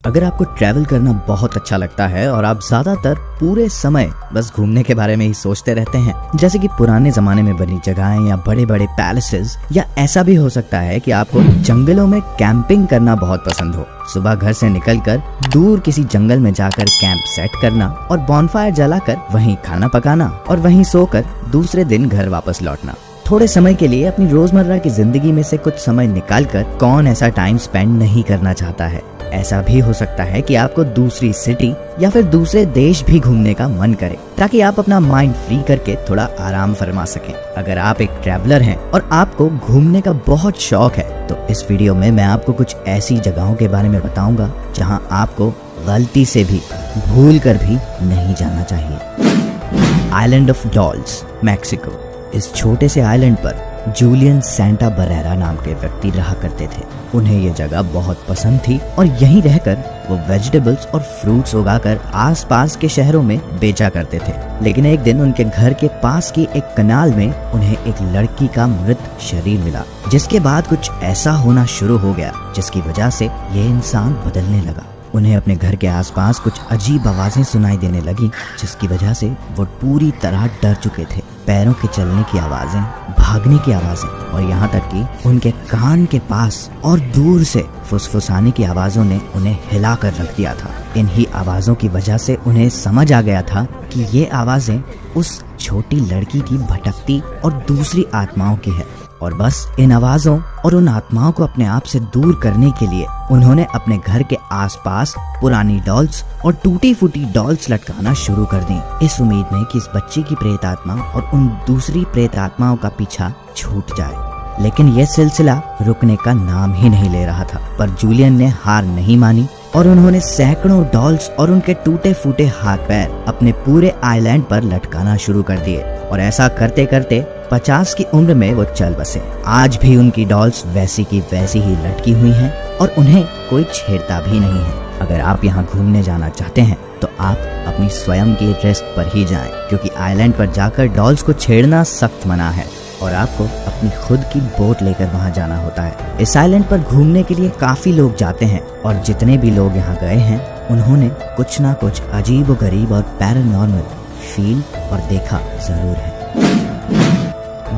अगर आपको ट्रैवल करना बहुत अच्छा लगता है और आप ज्यादातर पूरे समय बस घूमने के बारे में ही सोचते रहते हैं, जैसे कि पुराने जमाने में बनी जगहें या बड़े बड़े पैलेसेस, या ऐसा भी हो सकता है कि आपको जंगलों में कैंपिंग करना बहुत पसंद हो। सुबह घर से निकलकर दूर किसी जंगल में जाकर कैंप सेट करना और बॉनफायर जलाकर वहीं खाना पकाना और वहीं सोकर दूसरे दिन घर वापस लौटना। थोड़े समय के लिए अपनी रोजमर्रा की जिंदगी में से कुछ समय निकालकर कौन ऐसा टाइम स्पेंड नहीं करना चाहता है। ऐसा भी हो सकता है कि आपको दूसरी सिटी या फिर दूसरे देश भी घूमने का मन करे, ताकि आप अपना माइंड फ्री करके थोड़ा आराम फरमा सकें। अगर आप एक ट्रैवलर हैं और आपको घूमने का बहुत शौक है, तो इस वीडियो में मैं आपको कुछ ऐसी जगहों के बारे में बताऊंगा जहां आपको गलती से भी भूल कर भी नहीं जाना चाहिए। Island of dolls, Mexico. इस छोटे से आइलैंड पर जूलियन सेंटा बरेरा नाम के व्यक्ति रहा करते थे। उन्हें ये जगह बहुत पसंद थी और यहीं रहकर वो वेजिटेबल्स और फ्रूट्स उगाकर आसपास के शहरों में बेचा करते थे। लेकिन एक दिन उनके घर के पास की एक कनाल में उन्हें एक लड़की का मृत शरीर मिला, जिसके बाद कुछ ऐसा होना शुरू हो गया जिसकी वजह से ये इंसान बदलने लगा। उन्हें अपने घर के आसपास कुछ अजीब आवाजें सुनाई देने लगी, जिसकी वजह से वो पूरी तरह डर चुके थे। पैरों के चलने की आवाजें, भागने की आवाजें और यहाँ तक कि उनके कान के पास और दूर से फुसफुसाने की आवाजों ने उन्हें हिला कर रख दिया था। इन्हीं आवाजों की वजह से उन्हें समझ आ गया था कि ये आवाजें उस छोटी लड़की की भटकती और दूसरी आत्माओं की है, और बस इन आवाजों और उन आत्माओं को अपने आप से दूर करने के लिए उन्होंने अपने घर के आसपास पुरानी डॉल्स और टूटी फूटी डॉल्स लटकाना शुरू कर दी, इस उम्मीद में कि इस बच्ची की प्रेत आत्मा और उन दूसरी प्रेत आत्माओं का पीछा छूट जाए। लेकिन यह सिलसिला रुकने का नाम ही नहीं ले रहा था। पर जूलियन ने हार नहीं मानी और उन्होंने सैकड़ों डॉल्स और उनके टूटे फूटे हाथ पैर अपने पूरे आइलैंड पर लटकाना शुरू कर दिए, और ऐसा करते करते 50 की उम्र में वो चल बसे। आज भी उनकी डॉल्स वैसी की वैसी ही लटकी हुई हैं और उन्हें कोई छेड़ता भी नहीं है। अगर आप यहाँ घूमने जाना चाहते हैं तो आप अपनी स्वयं की रिस्क पर ही जाएं, क्योंकि आइलैंड पर जाकर डॉल्स को छेड़ना सख्त मना है और आपको अपनी खुद की बोट लेकर वहाँ जाना होता है। इस आइलैंड पर घूमने के लिए काफी लोग जाते हैं, और जितने भी लोग यहाँ गए हैं उन्होंने कुछ ना कुछ अजीब व गरीब और पैरानॉर्मल फील और देखा जरूर है।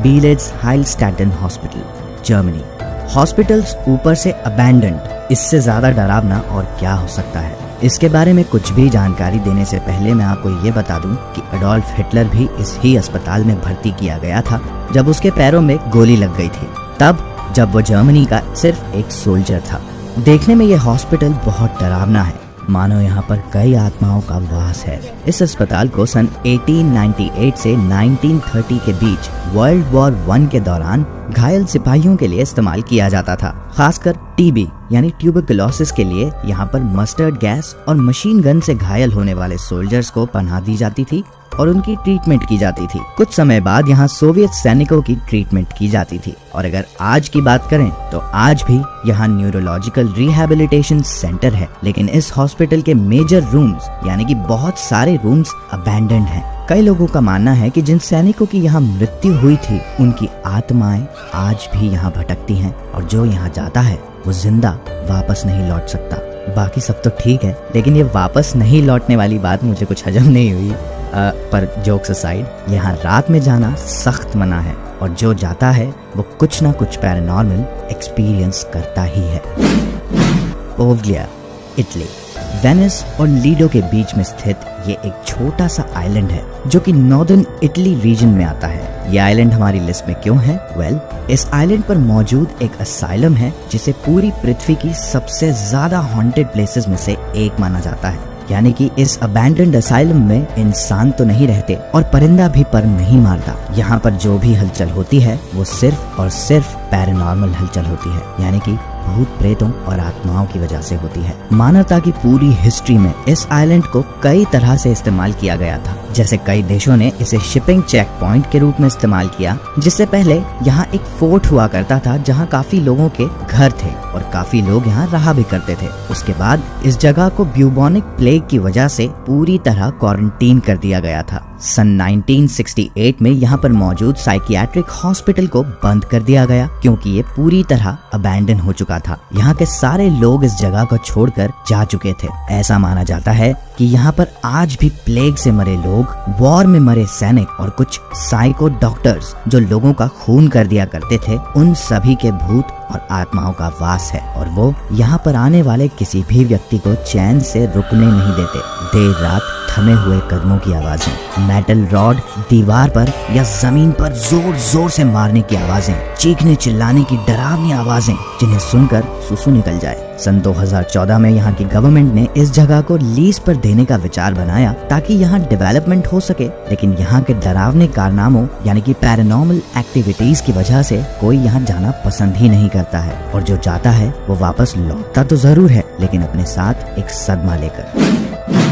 बीलेट्स हाइलस्टैटन हॉस्पिटल, जर्मनी। हॉस्पिटल्स ऊपर से अबैंडन्ड, इससे ज्यादा डरावना और क्या हो सकता है। इसके बारे में कुछ भी जानकारी देने से पहले मैं आपको ये बता दूं कि एडोल्फ हिटलर भी इस ही अस्पताल में भर्ती किया गया था जब उसके पैरों में गोली लग गई थी, तब जब वो जर्मनी का सिर्फ एक सोल्जर था। देखने में ये हॉस्पिटल बहुत डरावना है, मानो यहाँ पर कई आत्माओं का वास है। इस अस्पताल को सन 1898 से 1930 के बीच वर्ल्ड वॉर 1 के दौरान घायल सिपाहियों के लिए इस्तेमाल किया जाता था। खासकर टीबी यानी ट्यूबरकुलोसिस के लिए यहाँ पर मस्टर्ड गैस और मशीन गन से घायल होने वाले सोल्जर्स को पनाह दी जाती थी और उनकी ट्रीटमेंट की जाती थी। कुछ समय बाद यहाँ सोवियत सैनिकों की ट्रीटमेंट की जाती थी। और अगर आज की बात करें तो आज भी यहाँ न्यूरोलॉजिकल रिहैबिलिटेशन सेंटर है, लेकिन इस हॉस्पिटल के मेजर रूम्स यानी कि बहुत सारे रूम्स अबैंडन्ड हैं। कई लोगों का मानना है कि जिन सैनिकों की यहाँ मृत्यु हुई थी उनकी आत्माएं आज भी यहाँ भटकती हैं, और जो यहाँ जाता है वो जिंदा वापस नहीं लौट सकता। बाकी सब तो ठीक है, लेकिन ये वापस नहीं लौटने वाली बात मुझे कुछ हजम नहीं हुई। पर जोक्स असाइड, यहाँ रात में जाना सख्त मना है, और जो जाता है वो कुछ ना कुछ पैरानॉर्मल एक्सपीरियंस करता ही है। पोवग्लिया, इटली। वेनिस और लीडो के बीच में स्थित ये एक छोटा सा आइलैंड है जो कि नॉर्दर्न इटली रीजन में आता है। ये आइलैंड हमारी लिस्ट में क्यों है? वेल, इस आइलैंड पर मौजूद एक असाइलम है जिसे पूरी पृथ्वी की सबसे ज्यादा हॉन्टेड प्लेसेस में से एक माना जाता है। यानी कि इस अबैंडन्ड असाइलम में इंसान तो नहीं रहते और परिंदा भी पर नहीं मारता। यहाँ पर जो भी हलचल होती है वो सिर्फ और सिर्फ पैरानॉर्मल हलचल होती है, यानी कि भूत प्रेतों और आत्माओं की वजह से होती है। मानवता की पूरी हिस्ट्री में इस आइलैंड को कई तरह से इस्तेमाल किया गया था। जैसे कई देशों ने इसे शिपिंग चेक पॉइंट के रूप में इस्तेमाल किया, जिससे पहले यहाँ एक फोर्ट हुआ करता था जहाँ काफी लोगों के घर थे, और काफी लोग यहाँ रहा भी करते थे। उसके बाद इस जगह को ब्यूबोनिक प्लेग की वजह से पूरी तरह क्वारंटीन कर दिया गया था। सन 1968 में यहाँ पर मौजूद साइकियाट्रिक हॉस्पिटल को बंद कर दिया गया क्योंकि ये पूरी तरह अबैंडन हो चुका था। यहाँ के सारे लोग इस जगह को छोड़कर जा चुके थे। ऐसा माना जाता है कि यहाँ पर आज भी प्लेग से मरे लोग, वॉर में मरे सैनिक और कुछ साइको डॉक्टर्स जो लोगों का खून कर दिया करते थे, उन सभी के भूत और आत्माओं का वास है और वो यहाँ पर आने वाले किसी भी व्यक्ति को चैन से रुकने नहीं देते। देर रात थमे हुए कदमों की आवाजें, मेटल रॉड दीवार पर या जमीन पर जोर जोर से मारने की आवाजें, चीखने चिल्लाने की डरावनी आवाजें जिन्हें सुनकर सुसु निकल जाए। सन 2014 में यहाँ की गवर्नमेंट ने इस जगह को लीज पर देने का विचार बनाया ताकि यहाँ डेवलपमेंट हो सके, लेकिन यहाँ के डरावने कारनामों यानी कि पैरानॉर्मल एक्टिविटीज की वजह से कोई यहाँ जाना पसंद ही नहीं करता है और जो जाता है वो वापस लौटता तो जरूर है लेकिन अपने साथ एक सदमा लेकर।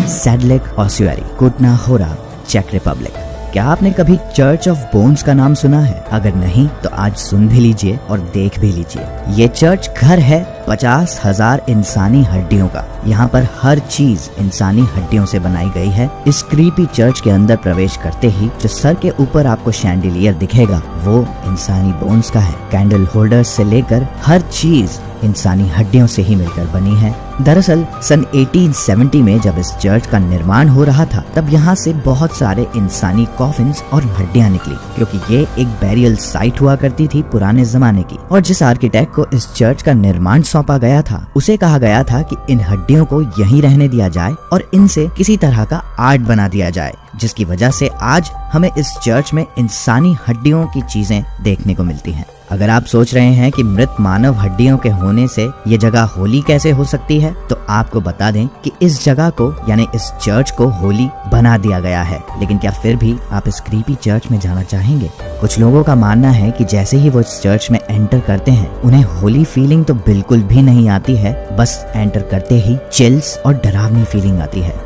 सैड लेक ऑस्चुरी, कुटना होरा, चेक रिपब्लिक। क्या आपने कभी चर्च ऑफ बोन्स का नाम सुना है? अगर नहीं तो आज सुन भी लीजिए और देख भी लीजिए। ये चर्च घर है 50,000 इंसानी हड्डियों का। यहाँ पर हर चीज इंसानी हड्डियों से बनाई गई है। इस क्रीपी चर्च के अंदर प्रवेश करते ही जो सर के ऊपर आपको शैंडिलियर दिखेगा वो इंसानी बोन्स का है। कैंडल होल्डर्स से लेकर हर चीज इंसानी हड्डियों से ही मिलकर बनी है। दरअसल सन 1870 में जब इस चर्च का निर्माण हो रहा था तब यहाँ से बहुत सारे इंसानी कॉफिन्स और हड्डियाँ निकली क्योंकि ये एक बैरियल साइट हुआ करती थी पुराने जमाने की। और जिस आर्किटेक्ट को इस चर्च का निर्माण सौंपा गया था उसे कहा गया था कि इन हड्डियों को यहीं रहने दिया जाए और इनसे किसी तरह का आर्ट बना दिया जाए, जिसकी वजह से आज हमें इस चर्च में इंसानी हड्डियों की चीजें देखने को मिलती हैं। अगर आप सोच रहे हैं कि मृत मानव हड्डियों के होने से ये जगह होली कैसे हो सकती है, तो आपको बता दें कि इस जगह को यानी इस चर्च को होली बना दिया गया है। लेकिन क्या फिर भी आप इस क्रीपी चर्च में जाना चाहेंगे? कुछ लोगों का मानना है कि जैसे ही वो इस चर्च में एंटर करते हैं उन्हें होली फीलिंग तो बिल्कुल भी नहीं आती है, बस एंटर करते ही चिल्स और डरावनी फीलिंग आती है।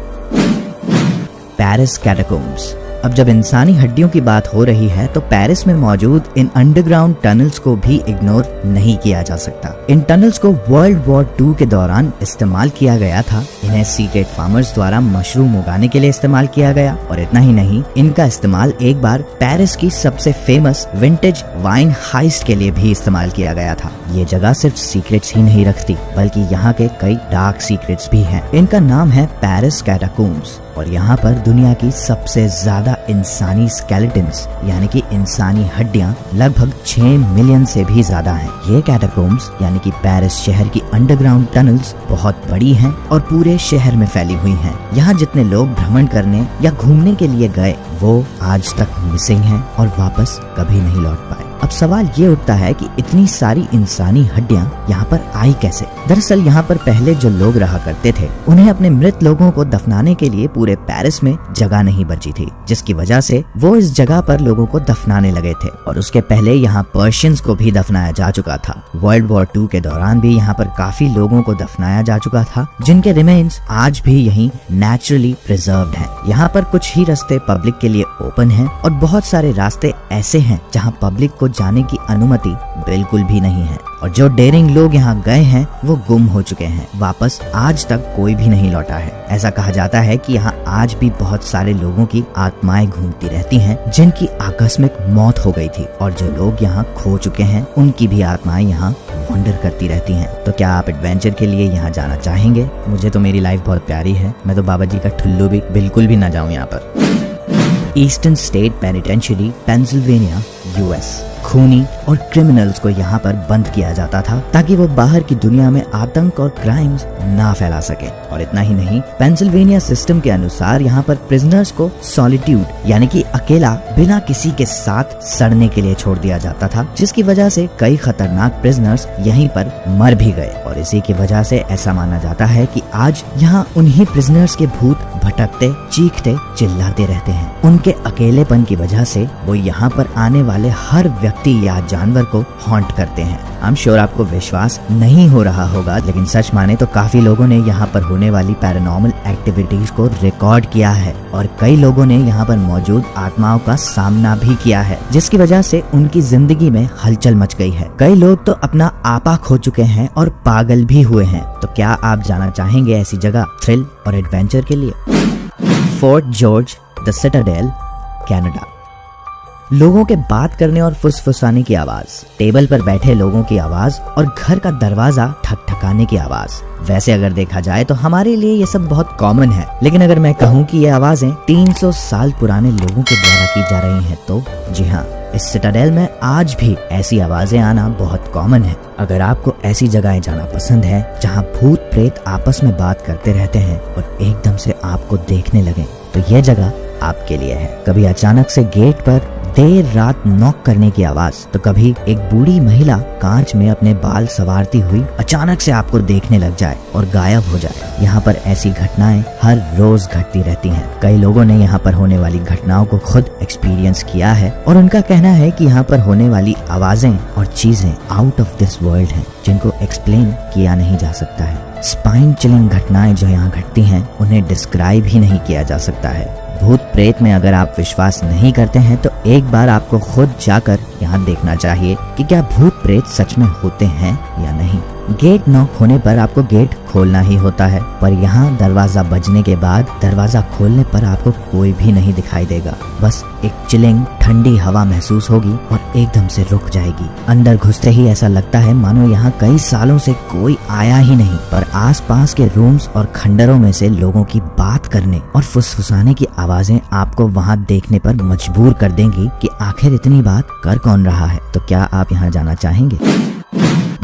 पेरिस कैटाकोम्ब्स। अब जब इंसानी हड्डियों की बात हो रही है तो पेरिस में मौजूद इन अंडरग्राउंड टनल्स को भी इग्नोर नहीं किया जा सकता। इन टनल्स को वर्ल्ड वॉर 2 के दौरान इस्तेमाल किया गया था। इन्हें सीक्रेट फार्मर्स द्वारा मशरूम उगाने के लिए इस्तेमाल किया गया और इतना ही नहीं, इनका इस्तेमाल एक बार पेरिस की सबसे फेमस विंटेज वाइन हाइस्ट के लिए भी इस्तेमाल किया गया था। ये जगह सिर्फ सीक्रेट्स ही नहीं रखती बल्कि यहाँ के कई डार्क सीक्रेट्स भी हैं। इनका नाम है पेरिस कैटाकोम्ब्स और यहाँ पर दुनिया की सबसे ज्यादा इंसानी स्केलेटन्स यानी कि इंसानी हड्डियाँ लगभग 6 मिलियन से भी ज्यादा हैं। ये कैटाकोम्ब्स यानी कि पेरिस शहर की अंडरग्राउंड टनल्स बहुत बड़ी हैं और पूरे शहर में फैली हुई हैं। यहाँ जितने लोग भ्रमण करने या घूमने के लिए गए वो आज तक मिसिंग हैं और वापस कभी नहीं लौट पाए। अब सवाल ये उठता है कि इतनी सारी इंसानी हड्डियां यहाँ पर आई कैसे? दरअसल यहाँ पर पहले जो लोग रहा करते थे उन्हें अपने मृत लोगों को दफनाने के लिए पूरे पेरिस में जगह नहीं बची थी, जिसकी वजह से वो इस जगह पर लोगों को दफनाने लगे थे। और उसके पहले यहाँ पर्शियंस को भी दफनाया जा चुका था। वर्ल्ड वॉर 2 के दौरान भी यहाँ पर काफी लोगों को दफनाया जा चुका था, जिनके रिमेन्स आज भी यहीं नेचुरली प्रिजर्व्ड हैं। यहाँ पर कुछ ही रास्ते पब्लिक के लिए ओपन हैं और बहुत सारे रास्ते ऐसे हैं जहाँ पब्लिक को जाने की अनुमति बिल्कुल भी नहीं है। और जो डेयरिंग लोग यहाँ गए हैं वो गुम हो चुके हैं, वापस आज तक कोई भी नहीं लौटा है। ऐसा कहा जाता है कि यहाँ आज भी बहुत सारे लोगों की आत्माएं घूमती रहती हैं जिनकी आकस्मिक मौत हो गई थी, और जो लोग यहाँ खो चुके हैं उनकी भी आत्माएं यहाँ वंडर करती रहती हैं। तो क्या आप एडवेंचर के लिए यहाँ जाना चाहेंगे? मुझे तो मेरी लाइफ बहुत प्यारी है, मैं तो बाबा जी का ठुल्लू भी बिल्कुल भी ना जाऊँ यहाँ पर। Eastern State Penitentiary, Pennsylvania, US. खूनी और क्रिमिनल्स को यहाँ पर बंद किया जाता था ताकि वो बाहर की दुनिया में आतंक और क्राइम्स ना फैला सके। और इतना ही नहीं, पेंसिल्वेनिया सिस्टम के अनुसार यहाँ पर प्रिजनर्स को सॉलिट्यूड यानी कि अकेला बिना किसी के साथ सड़ने के लिए छोड़ दिया जाता था, जिसकी वजह से कई खतरनाक प्रिजनर्स यहीं पर मर भी गए। और इसी की वजह से ऐसा माना जाता है कि आज यहाँ उन्हीं प्रिजनर्स के भूत भटकते, चीखते, चिल्लाते रहते हैं। उनके अकेलेपन की वजह से वो यहाँ पर आने वाले हर व्यक्ति व्यक्ति या जानवर को हॉन्ट करते हैं। आई एम श्योर आपको विश्वास नहीं हो रहा होगा, लेकिन सच माने तो काफी लोगों ने यहाँ पर होने वाली पैरानॉर्मल एक्टिविटीज को रिकॉर्ड किया है और कई लोगों ने यहाँ पर मौजूद आत्माओं का सामना भी किया है, जिसकी वजह से उनकी जिंदगी में हलचल मच गई है। कई लोग तो अपना आपा खो चुके हैं और पागल भी हुए हैं। तो क्या आप जाना चाहेंगे ऐसी जगह थ्रिल और एडवेंचर के लिए? Fort George the Citadel, Canada. लोगों के बात करने और फुसफुसाने की आवाज, टेबल पर बैठे लोगों की आवाज और घर का दरवाजा ठकठकाने की आवाज। वैसे अगर देखा जाए तो हमारे लिए ये सब बहुत कॉमन है, लेकिन अगर मैं कहूँ कि ये आवाजें 300 साल पुराने लोगों के द्वारा की जा रही हैं तो जी हाँ, इस सिटाडेल में आज भी ऐसी आवाजें आना बहुत कॉमन है। अगर आपको ऐसी जगहें जाना पसंद है जहाँ भूत प्रेत आपस में बात करते रहते हैं और एकदम से आपको देखने लगे, तो यह जगह आपके लिए है। कभी अचानक से गेट पर देर रात नॉक करने की आवाज, तो कभी एक बूढ़ी महिला कांच में अपने बाल संवारती हुई अचानक से आपको देखने लग जाए और गायब हो जाए। यहाँ पर ऐसी घटनाएं हर रोज घटती रहती हैं। कई लोगों ने यहाँ पर होने वाली घटनाओं को खुद एक्सपीरियंस किया है और उनका कहना है कि यहाँ पर होने वाली आवाजें और चीजें आउट ऑफ दिस वर्ल्ड हैं, जिनको एक्सप्लेन किया नहीं जा सकता है। स्पाइन चिलिंग घटनाएं जो यहाँ घटती हैं उन्हें डिस्क्राइब ही नहीं किया जा सकता है। भूत प्रेत में अगर आप विश्वास नहीं करते हैं तो एक बार आपको खुद जाकर यहाँ देखना चाहिए कि क्या भूत प्रेत सच में होते हैं या नहीं। गेट नॉक होने पर आपको गेट खोलना ही होता है, पर यहाँ दरवाजा बजने के बाद दरवाजा खोलने पर आपको कोई भी नहीं दिखाई देगा। बस एक चिलिंग ठंडी हवा महसूस होगी और एकदम से रुक जाएगी। अंदर घुसते ही ऐसा लगता है मानो यहाँ कई सालों से कोई आया ही नहीं, पर आसपास के रूम्स और खंडरों में से लोगों की बात करने और फुसफुसाने की आवाजें आपको वहाँ देखने पर मजबूर कर देंगी कि आखिर इतनी बात कर कौन रहा है। तो क्या आप यहाँ जाना चाहेंगे?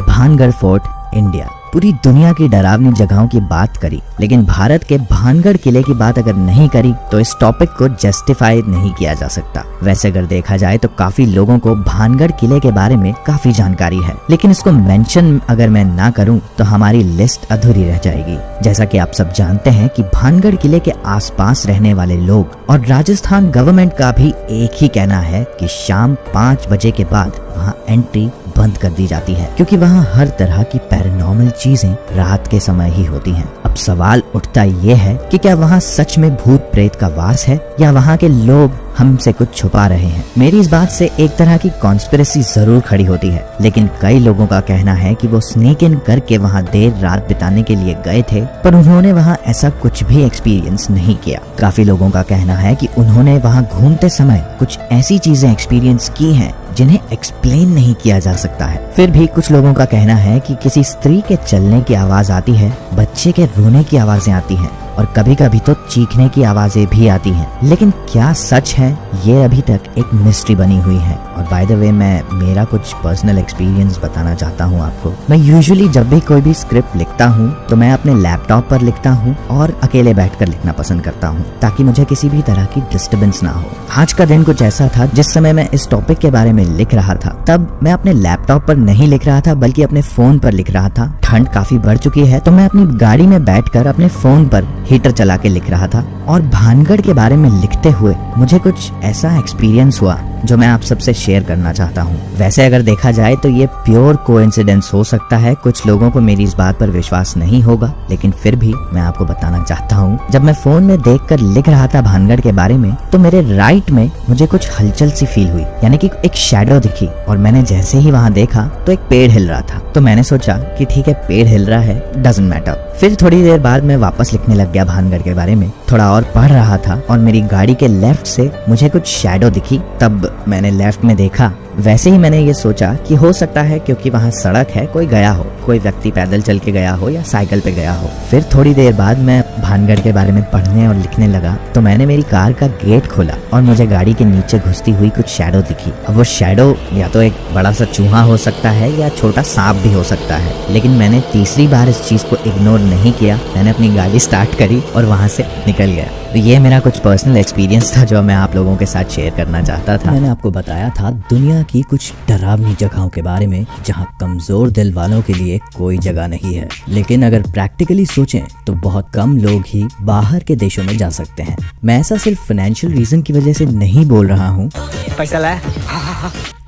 Bhangarh fort, India. पूरी दुनिया की डरावनी जगहों की बात करी, लेकिन भारत के भानगढ़ किले की बात अगर नहीं करी तो इस टॉपिक को जस्टिफाई नहीं किया जा सकता। वैसे अगर देखा जाए तो काफी लोगों को भानगढ़ किले के बारे में काफी जानकारी है, लेकिन इसको मेंशन अगर मैं ना करूं तो हमारी लिस्ट अधूरी रह जाएगी। जैसा कि आप सब जानते हैं कि भानगढ़ किले के आसपास रहने वाले लोग और राजस्थान गवर्नमेंट का भी एक ही कहना है कि शाम 5 बजे के बाद वहाँ एंट्री बंद कर दी जाती है, क्योंकि वहाँ हर तरह की पैरानॉर्मल चीजें रात के समय ही होती हैं। अब सवाल उठता ये है कि क्या वहाँ सच में भूत प्रेत का वास है या वहाँ के लोग हमसे कुछ छुपा रहे हैं। मेरी इस बात से एक तरह की कॉन्स्पिरेसी जरूर खड़ी होती है, लेकिन कई लोगों का कहना है कि वो स्नीक इन करके वहाँ देर रात बिताने के लिए गए थे, पर उन्होंने वहाँ ऐसा कुछ भी एक्सपीरियंस नहीं किया। काफी लोगों का कहना है कि उन्होंने वहाँ घूमते समय कुछ ऐसी चीजें एक्सपीरियंस की हैं जिन्हें एक्सप्लेन नहीं किया जा सकता है। फिर भी कुछ लोगों का कहना है कि किसी स्त्री के चलने की आवाज आती है, बच्चे के रोने की आवाजें आती हैं और कभी कभी तो चीखने की आवाजें भी आती हैं। लेकिन क्या सच है, ये अभी तक एक मिस्ट्री बनी हुई है। और बाय द वे मैं मेरा कुछ पर्सनल एक्सपीरियंस बताना चाहता हूँ आपको। मैं यूजुअली जब भी कोई भी स्क्रिप्ट लिखता हूँ तो मैं अपने लैपटॉप पर लिखता हूँ और अकेले बैठकर लिखना पसंद करता हूँ, ताकि मुझे किसी भी तरह की डिस्टर्बेंस ना हो। आज का दिन कुछ ऐसा था, जिस समय मैं इस टॉपिक के बारे में लिख रहा था तब मैं अपने लैपटॉप पर नहीं लिख रहा था बल्कि अपने फोन पर लिख रहा था। ठंड काफी बढ़ चुकी है तो मैं अपनी गाड़ी में बैठकर अपने फोन पर हीटर चला के लिख रहा था और भानगढ़ के बारे में लिखते हुए मुझे कुछ ऐसा एक्सपीरियंस हुआ जो मैं आप सबसे शेयर करना चाहता हूँ। वैसे अगर देखा जाए तो ये प्योर कोइंसिडेंस हो सकता है, कुछ लोगों को मेरी इस बात पर विश्वास नहीं होगा, लेकिन फिर भी मैं आपको बताना चाहता हूँ। जब मैं फोन में देखकर लिख रहा था भानगढ़ के बारे में तो मेरे राइट में मुझे कुछ हलचल सी फील हुई, यानी कि एक शैडो दिखी और मैंने जैसे ही वहाँ देखा तो एक पेड़ हिल रहा था। तो मैंने सोचा कि ठीक है, पेड़ हिल रहा है, डजंट मैटर। फिर थोड़ी देर बाद मैं वापस लिखने लग गया भानगढ़ के बारे में, थोड़ा और पढ़ रहा था और मेरी गाड़ी के लेफ्ट से मुझे कुछ शैडो दिखी। तब मैंने लेफ्ट में देखा, वैसे ही मैंने ये सोचा कि हो सकता है क्योंकि वहाँ सड़क है, कोई गया हो, कोई व्यक्ति पैदल चल के गया हो या साइकिल पे गया हो। फिर थोड़ी देर बाद मैं भानगढ़ के बारे में पढ़ने और लिखने लगा तो मैंने मेरी कार का गेट खोला और मुझे गाड़ी के नीचे घुसती हुई कुछ शैडो दिखी। अब वो शैडो या तो एक बड़ा सा चूहा हो सकता है या छोटा सांप भी हो सकता है, लेकिन मैंने तीसरी बार इस चीज को इग्नोर नहीं किया। मैंने अपनी गाड़ी स्टार्ट करी और वहाँ से निकल निकल गया। तो ये मेरा कुछ पर्सनल एक्सपीरियंस था जो मैं आप लोगों के साथ शेयर करना चाहता था। मैंने आपको बताया था दुनिया की कुछ डरावनी जगहों के बारे में जहाँ कमजोर दिल वालों के लिए कोई जगह नहीं है, लेकिन अगर प्रैक्टिकली सोचें तो बहुत कम लोग ही बाहर के देशों में जा सकते हैं। मैं ऐसा सिर्फ फाइनेंशियल रीजन की वजह से नहीं बोल रहा हूँ। पैसा लाए?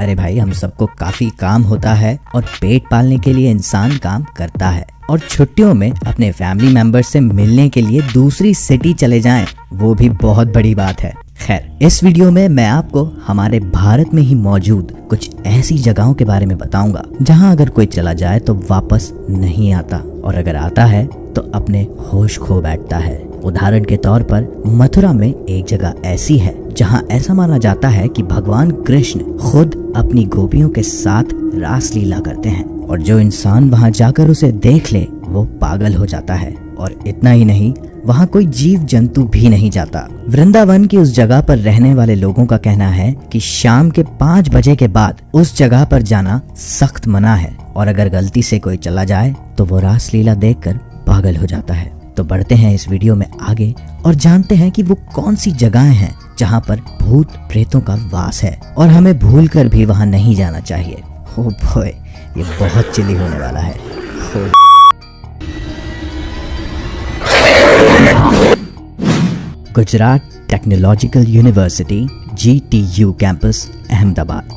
अरे भाई, हम सबको काफी काम होता है और पेट पालने के लिए इंसान काम करता है, और छुट्टियों में अपने फैमिली मेंबर्स से मिलने के लिए दूसरी सिटी चले जाएं, वो भी बहुत बड़ी बात है। खैर, इस वीडियो में मैं आपको हमारे भारत में ही मौजूद कुछ ऐसी जगहों के बारे में बताऊंगा जहां अगर कोई चला जाए तो वापस नहीं आता, और अगर आता है तो अपने होश खो बैठता है। उदाहरण के तौर पर मथुरा में एक जगह ऐसी है जहां ऐसा माना जाता है कि भगवान कृष्ण खुद अपनी गोपियों के साथ रास लीला करते हैं, और जो इंसान वहां जाकर उसे देख ले वो पागल हो जाता है। और इतना ही नहीं, वहाँ कोई जीव जंतु भी नहीं जाता। वृंदावन की उस जगह पर रहने वाले लोगों का कहना है कि शाम के 5 बजे के बाद उस जगह पर जाना सख्त मना है, और अगर गलती से कोई चला जाए तो वो रासलीला देखकर पागल हो जाता है। तो बढ़ते हैं इस वीडियो में आगे और जानते हैं कि वो कौन सी जगहें हैं जहाँ पर भूत प्रेतों का वास है, और हमें भूलकर भी वहाँ नहीं जाना चाहिए। ओ बॉय, ये बहुत चिली होने वाला है। Gujarat technological university GTU campus Ahmedabad.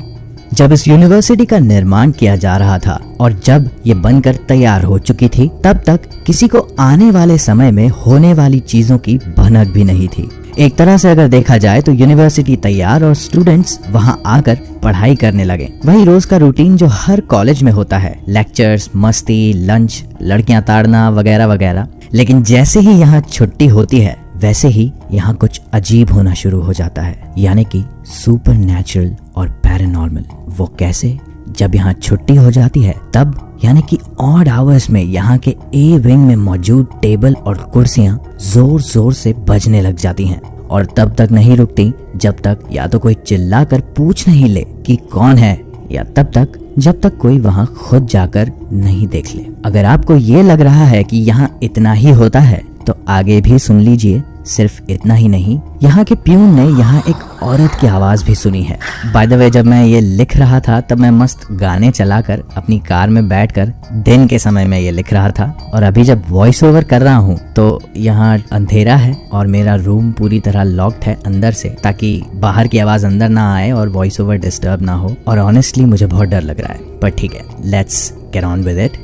जब इस यूनिवर्सिटी का निर्माण किया जा रहा था और जब ये बनकर तैयार हो चुकी थी, तब तक किसी को आने वाले समय में होने वाली चीजों की भनक भी नहीं थी। एक तरह से अगर देखा जाए तो यूनिवर्सिटी तैयार और स्टूडेंट्स वहां आकर पढ़ाई करने लगे। वही रोज का रूटीन जो हर कॉलेज में होता है, लेक्चर्स, मस्ती, लंच, लड़कियां ताड़ना वगैरह वगैरह। लेकिन जैसे ही यहाँ छुट्टी होती है वैसे ही यहाँ कुछ अजीब होना शुरू हो जाता है, यानी कि सुपर नेचुरल और पैरानॉर्मल। वो कैसे? जब यहाँ छुट्टी हो जाती है तब, यानी कि ऑड आवर्स में यहाँ के ए विंग में मौजूद टेबल और कुर्सियां जोर जोर से बजने लग जाती हैं, और तब तक नहीं रुकती जब तक या तो कोई चिल्ला कर पूछ नहीं ले कि कौन है, या तब तक जब तक कोई वहाँ खुद जाकर नहीं देख ले। अगर आपको ये लग रहा है कि यहाँ इतना ही होता है तो आगे भी सुन लीजिए। सिर्फ इतना ही नहीं, यहाँ के प्यून ने यहाँ एक औरत की आवाज भी सुनी है। बाय द वे, जब मैं ये लिख रहा था तब मैं मस्त गाने चलाकर अपनी कार में बैठकर दिन के समय में ये लिख रहा था, और अभी जब वॉइस ओवर कर रहा हूँ तो यहाँ अंधेरा है और मेरा रूम पूरी तरह लॉक्ड है अंदर से, ताकि बाहर की आवाज अंदर ना आए और वॉइस ओवर डिस्टर्ब ना हो। और ऑनेस्टली मुझे बहुत डर लग रहा है, पर ठीक है, let's get on with it.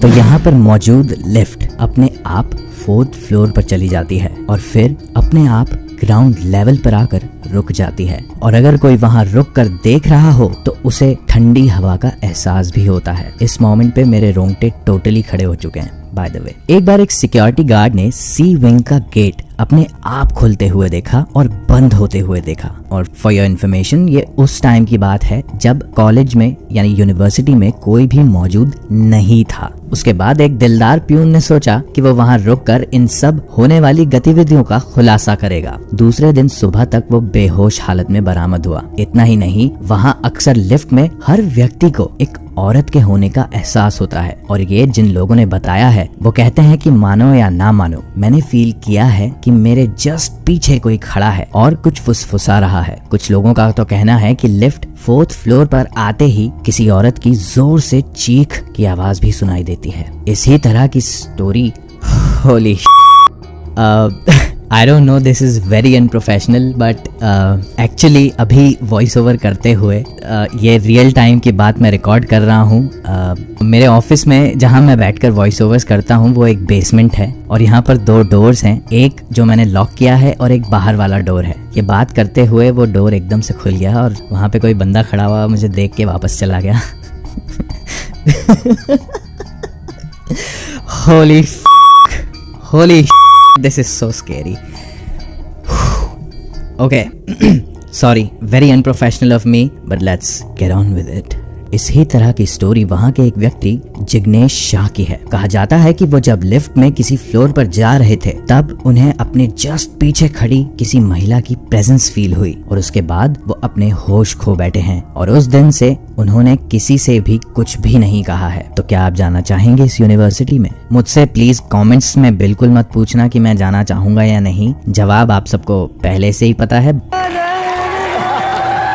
तो यहाँ पर मौजूद लिफ्ट अपने आप 4th फ्लोर पर चली जाती है और फिर अपने आप ग्राउंड लेवल पर आकर रुक जाती है, और अगर कोई वहां रुक कर देख रहा हो तो उसे ठंडी हवा का एहसास भी होता है। इस मोमेंट पे मेरे रोंगटे टोटली खड़े हो चुके हैं। बाय द वे, एक बार एक सिक्योरिटी गार्ड ने सी विंग का गेट अपने आप खुलते हुए देखा और बंद होते हुए देखा। और फॉर योर इन्फॉर्मेशन, ये उस टाइम की बात है जब कॉलेज में यानी यूनिवर्सिटी में कोई भी मौजूद नहीं था। उसके बाद एक दिलदार प्यून ने सोचा कि वो वहां रुककर इन सब होने वाली गतिविधियों का खुलासा करेगा। दूसरे दिन सुबह तक वो बेहोश हालत में बरामद हुआ। इतना ही नहीं, वहां अक्सर लिफ्ट में हर व्यक्ति को एक औरत के होने का एहसास होता है, और ये जिन लोगों ने बताया है वो कहते हैं कि मानो या ना मानो, मैंने फील किया है कि मेरे जस्ट पीछे कोई खड़ा है और कुछ फुसफुसा रहा है। कुछ लोगों का तो कहना है कि लिफ्ट 4th फ्लोर पर आते ही किसी औरत की जोर से चीख की आवाज भी सुनाई देती है। इसी तरह की story, Holi I don't know, this is very unprofessional, but actually अभी वॉइस ओवर करते हुए ये रियल टाइम की बात मैं रिकॉर्ड कर रहा हूँ। मेरे ऑफिस में जहाँ मैं बैठकर वॉइस ओवर्स करता हूँ वो एक बेसमेंट है, और यहाँ पर 2 डोर्स हैं, एक जो मैंने लॉक किया है और एक बाहर वाला डोर है। ये बात करते हुए वो डोर एकदम से खुल गया और वहाँ पे कोई बंदा खड़ा हुआ मुझे देख के वापस चला गया। Holy this is so scary. Okay, sorry, very unprofessional of me, but let's get on with it. इसी तरह की स्टोरी वहाँ के एक व्यक्ति जिग्नेश शाह की है। कहा जाता है कि वो जब लिफ्ट में किसी फ्लोर पर जा रहे थे तब उन्हें अपने जस्ट पीछे खड़ी किसी महिला की प्रेजेंस फील हुई और उसके बाद वो अपने होश खो बैठे हैं और उस दिन से उन्होंने किसी से भी कुछ भी नहीं कहा है। तो क्या आप जाना चाहेंगे इस यूनिवर्सिटी में? मुझसे प्लीज कमेंट्स में बिल्कुल मत पूछना कि मैं जाना चाहूंगा या नहीं, जवाब आप सबको पहले से ही पता है।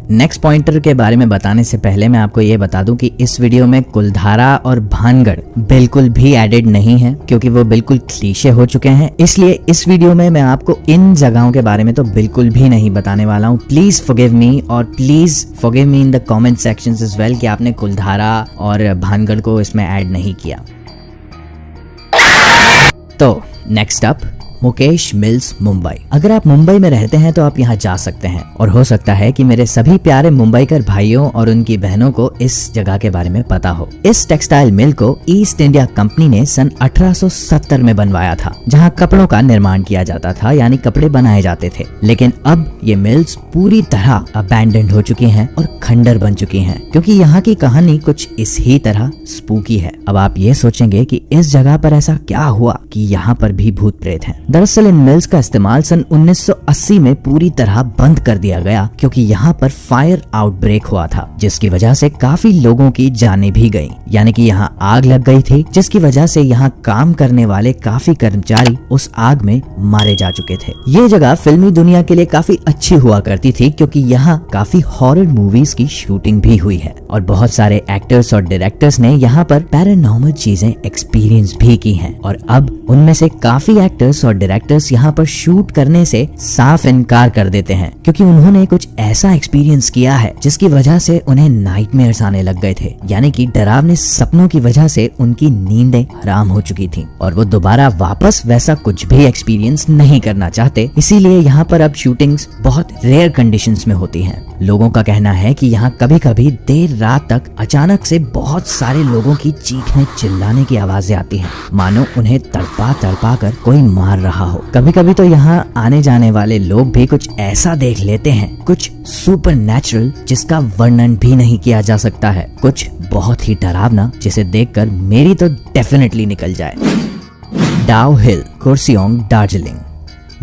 नेक्स्ट पॉइंटर के बारे में बताने से पहले मैं आपको ये बता दूं कि इस वीडियो में कुलधारा और भानगढ़ बिल्कुल भी एडेड नहीं है क्योंकि वो बिल्कुल क्लीशे हो चुके हैं। इसलिए इस वीडियो में मैं आपको इन जगहों के बारे में तो बिल्कुल भी नहीं बताने वाला हूँ। प्लीज फॉरगिव मी और please forgive me in the comment sections as well कि आपने कुलधारा और भानगढ़ को इसमें ऐड नहीं किया। तो next up Mukesh mills Mumbai. अगर आप मुंबई में रहते हैं तो आप यहाँ जा सकते हैं और हो सकता है कि मेरे सभी प्यारे मुंबईकर भाइयों और उनकी बहनों को इस जगह के बारे में पता हो। इस टेक्सटाइल मिल को ईस्ट इंडिया कंपनी ने सन 1870 में बनवाया था, जहाँ कपड़ों का निर्माण किया जाता था, यानी कपड़े बनाए जाते थे। लेकिन अब ये मिल्स पूरी तरह अबैंडन्ड हो चुकी हैं और खंडर बन चुकी हैं क्योंकि यहाँ की कहानी कुछ इस ही तरह स्पूकी है। अब आप ये सोचेंगे कि इस जगह पर ऐसा क्या हुआ कि यहाँ पर भी भूत प्रेत हैं। दरअसल इन मिल्स का इस्तेमाल सन 1980 में पूरी तरह बंद कर दिया गया क्योंकि यहाँ पर फायर आउटब्रेक हुआ था, जिसकी वजह से काफी लोगों की जानें भी गईं। यानी कि यहाँ आग लग गई थी, जिसकी वजह से यहाँ काम करने वाले काफी कर्मचारी उस आग में मारे जा चुके थे। ये जगह फिल्मी दुनिया के लिए काफी अच्छी हुआ करती थी क्योंकि यहाँ काफी हॉरर मूवीज की शूटिंग भी हुई है और बहुत सारे एक्टर्स और डायरेक्टर्स ने यहाँ पर पैरानॉर्मल चीजें एक्सपीरियंस भी की हैं। और अब उनमें से काफी एक्टर्स और डायरेक्टर्स यहाँ पर शूट करने से साफ इनकार कर देते हैं क्योंकि उन्होंने कुछ ऐसा एक्सपीरियंस किया है जिसकी वजह से उन्हें नाइटमेयर्स आने लग गए थे, यानी कि डरावने सपनों की वजह से उनकी नींदें हराम हो चुकी थी और वो दोबारा वापस वैसा कुछ भी एक्सपीरियंस नहीं करना चाहते। इसीलिए यहाँ पर अब शूटिंग्स बहुत रेयर कंडीशंस में होती हैं। लोगों का कहना है कि यहाँ कभी कभी देर रात तक अचानक से बहुत सारे लोगों की चीखने चिल्लाने की आवाजें आती हैं, मानो उन्हें तड़पा तड़पा कर कोई मार रहा हो। कभी कभी तो यहाँ आने जाने वाले लोग भी कुछ ऐसा देख लेते हैं, कुछ सुपर नेचुरल जिसका वर्णन भी नहीं किया जा सकता है, कुछ बहुत ही डरावना जिसे देखकर मेरी तो डेफिनेटली निकल जाए। डाउ हिल, कुर्सियोंग, दार्जिलिंग।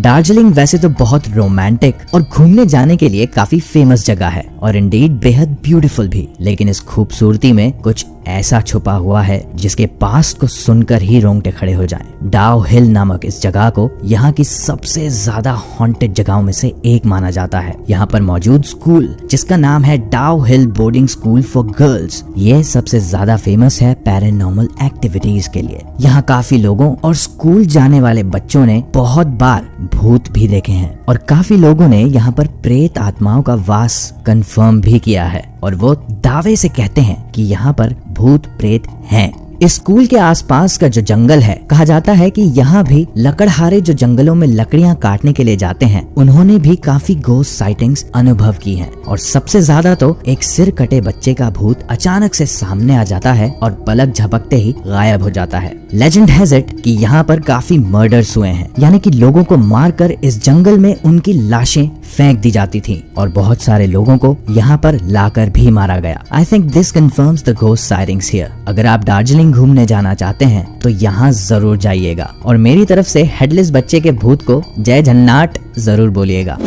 दार्जिलिंग वैसे तो बहुत रोमांटिक और घूमने जाने के लिए काफी फेमस जगह है और इंडीड बेहद ब्यूटीफुल भी, लेकिन इस खूबसूरती में कुछ ऐसा छुपा हुआ है जिसके पास को सुनकर ही रोंगटे खड़े हो जाएं। डाउ हिल नामक इस जगह को यहाँ की सबसे ज्यादा हॉन्टेड जगहों में से एक माना जाता है। यहाँ पर मौजूद स्कूल जिसका नाम है डाउ हिल बोर्डिंग स्कूल फॉर गर्ल्स, ये सबसे ज्यादा फेमस है पैरानॉर्मल एक्टिविटीज के लिए। यहाँ काफी लोगों और स्कूल जाने वाले बच्चों ने बहुत बार भूत भी देखे हैं और काफी लोगों ने यहाँ पर प्रेत आत्माओं का वास कंफर्म भी किया है और वो दावे से कहते हैं कि यहाँ पर भूत प्रेत हैं। इस स्कूल के आसपास का जो जंगल है, कहा जाता है कि यहाँ भी लकड़हारे जो जंगलों में लकड़ियाँ काटने के लिए जाते हैं, उन्होंने भी काफी गोस्ट साइटिंग्स अनुभव की हैं। और सबसे ज्यादा तो एक सिर कटे बच्चे का भूत अचानक से सामने आ जाता है और पलक झपकते ही गायब हो जाता है। लेजेंड हैज इट कि यहाँ पर काफी मर्डर्स हुए हैं, यानी कि लोगों को मारकर इस जंगल में उनकी लाशें फेंक दी जाती थी और बहुत सारे लोगों को यहाँ पर लाकर भी मारा गया। I think this confirms the ghost sightings here. अगर आप दार्जिलिंग घूमने जाना चाहते हैं तो यहाँ जरूर जाइएगा और मेरी तरफ से हेडलेस बच्चे के भूत को जय जन्नाट जरूर बोलिएगा।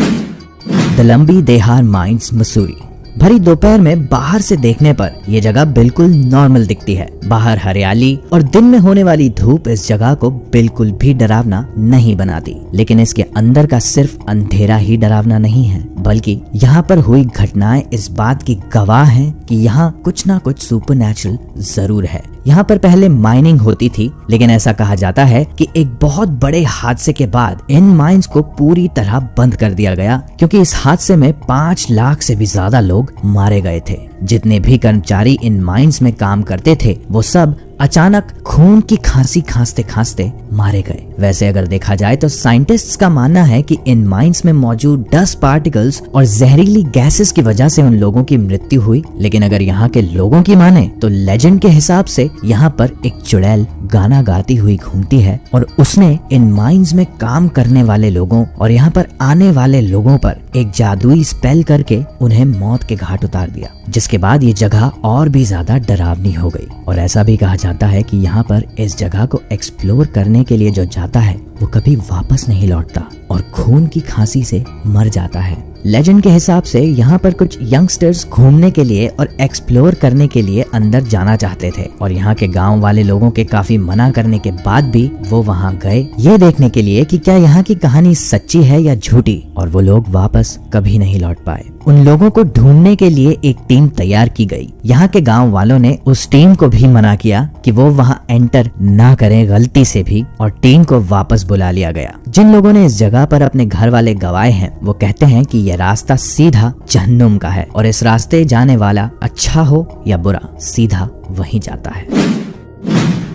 द लंबी देहार माइंस, मसूरी। भरी दोपहर में बाहर से देखने पर यह जगह बिल्कुल नॉर्मल दिखती है। बाहर हरियाली और दिन में होने वाली धूप इस जगह को बिल्कुल भी डरावना नहीं बनाती, लेकिन इसके अंदर का सिर्फ अंधेरा ही डरावना नहीं है, बल्कि यहाँ पर हुई घटनाएं इस बात की गवाह हैं कि यहाँ कुछ ना कुछ सुपरनैचुरल जरूर है। यहाँ पर पहले माइनिंग होती थी, लेकिन ऐसा कहा जाता है कि एक बहुत बड़े हादसे के बाद इन माइंस को पूरी तरह बंद कर दिया गया क्योंकि इस हादसे में 5 लाख से भी ज्यादा लोग मारे गए थे। जितने भी कर्मचारी इन माइंस में काम करते थे वो सब अचानक खून की खांसी खांसते खांसते मारे गए। वैसे अगर देखा जाए तो साइंटिस्ट्स का मानना है कि इन माइंस में मौजूद डस्ट पार्टिकल्स और जहरीली गैसेस की वजह से उन लोगों की मृत्यु हुई। लेकिन अगर यहाँ के लोगों की माने तो लेजेंड के हिसाब से यहाँ पर एक चुड़ैल गाना गाती हुई घूमती है और उसने इन माइंस में काम करने वाले लोगों और यहाँ पर आने वाले लोगों पर एक जादुई स्पेल करके उन्हें मौत के घाट उतार दिया, जिसके बाद ये जगह और भी ज्यादा डरावनी हो गई। और ऐसा भी कहा जाता है कि यहाँ पर इस जगह को एक्सप्लोर करने के लिए जो जाता है वो कभी वापस नहीं लौटता और खून की खांसी से मर जाता है। लेजेंड के हिसाब से यहाँ पर कुछ यंगस्टर्स घूमने के लिए और एक्सप्लोर करने के लिए अंदर जाना चाहते थे और यहाँ के गांव वाले लोगों के काफी मना करने के बाद भी वो वहाँ गए ये देखने के लिए कि क्या यहाँ की कहानी सच्ची है या झूठी, और वो लोग वापस कभी नहीं लौट पाए। उन लोगों को ढूंढने के लिए एक टीम तैयार की गई। यहाँ के गांव वालों ने उस टीम को भी मना किया कि वो वहाँ एंटर ना करें गलती से भी, और टीम को वापस बुला लिया गया। जिन लोगों ने इस जगह पर अपने घर वाले गवाए हैं वो कहते हैं कि यह रास्ता सीधा जहन्नुम का है और इस रास्ते जाने वाला अच्छा हो या बुरा सीधा वहीं जाता है।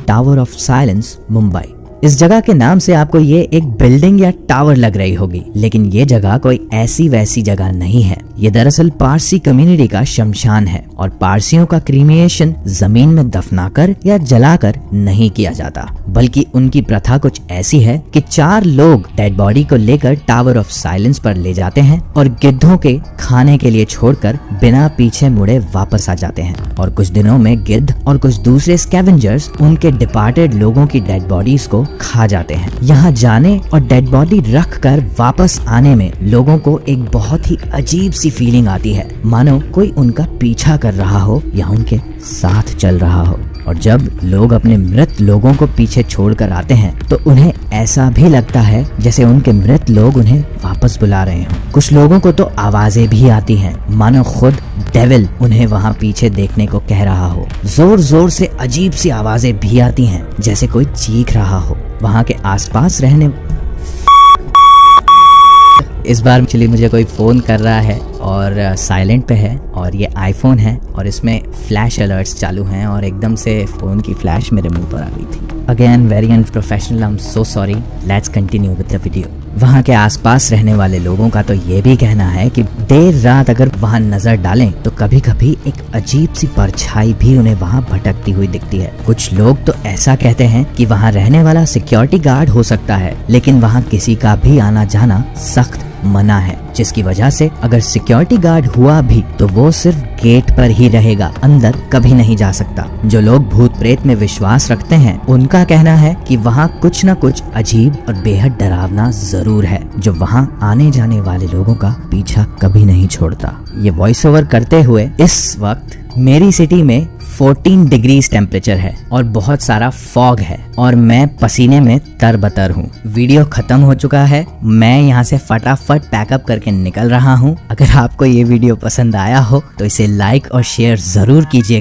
Tower of silence, Mumbai. इस जगह के नाम से आपको ये एक बिल्डिंग या टावर लग रही होगी, लेकिन ये जगह कोई ऐसी वैसी जगह नहीं है। ये दरअसल पारसी कम्युनिटी का शमशान है और पारसियों का क्रीमिएशन जमीन में दफनाकर या जलाकर नहीं किया जाता, बल्कि उनकी प्रथा कुछ ऐसी है कि 4 लोग डेड बॉडी को लेकर टावर ऑफ साइलेंस पर ले जाते हैं और गिद्धों के खाने के लिए छोड़कर बिना पीछे मुड़े वापस आ जाते हैं। और कुछ दिनों में गिद्ध और कुछ दूसरे स्कैवेंजर्स उनके डिपार्टेड लोगों की डेड बॉडीज को खा जाते हैं। यहाँ जाने और डेड बॉडी रख कर वापस आने में लोगों को एक बहुत ही अजीब सी फीलिंग आती है, मानो कोई उनका पीछा कर रहा हो या उनके साथ चल रहा हो। और जब लोग अपने मृत लोगों को पीछे छोड़कर आते हैं तो उन्हें ऐसा भी लगता है जैसे उनके मृत लोग उन्हें वापस बुला रहे हों। कुछ लोगों को तो आवाजें भी आती हैं, मानो खुद डेविल उन्हें वहाँ पीछे देखने को कह रहा हो। जोर जोर से अजीब सी आवाजें भी आती हैं, जैसे कोई चीख रहा हो। वहाँ के आसपास रहने इस बार एक्चुअली मुझे कोई फ़ोन कर रहा है और साइलेंट पे है और ये आईफोन है और इसमें फ्लैश अलर्ट्स चालू हैं और एकदम से फ़ोन की फ्लैश मेरे मुंह पर आ गई थी। Again very unprofessional, I am so sorry. Let's continue with the video. वहाँ के आसपास रहने वाले लोगों का तो ये भी कहना है कि देर रात अगर वहाँ नजर डालें तो कभी कभी एक अजीब सी परछाई भी उन्हें वहाँ भटकती हुई दिखती है। कुछ लोग तो ऐसा कहते हैं कि वहाँ रहने वाला सिक्योरिटी गार्ड हो सकता है, लेकिन वहाँ किसी का भी आना जाना सख्त मना है, जिसकी वजह से अगर सिक्योरिटी गार्ड हुआ भी तो वो सिर्फ गेट पर ही रहेगा, अंदर कभी नहीं जा सकता। जो लोग भूत प्रेत में विश्वास रखते हैं उनका कहना है कि वहाँ कुछ न कुछ अजीब और बेहद डरावना जरूर है, जो वहाँ आने जाने वाले लोगों का पीछा कभी नहीं छोड़ता। ये वॉइस ओवर करते हुए इस वक्त मेरी सिटी में 14 डिग्रीज टेम्परेचर है और बहुत सारा फॉग है और मैं पसीने में तरबतर हूँ। वीडियो खत्म हो चुका है, मैं यहाँ से फटाफट पैकअप करके निकल रहा हूँ। अगर आपको ये वीडियो पसंद आया हो तो इसे लाइक और शेयर जरूर कीजिएगा।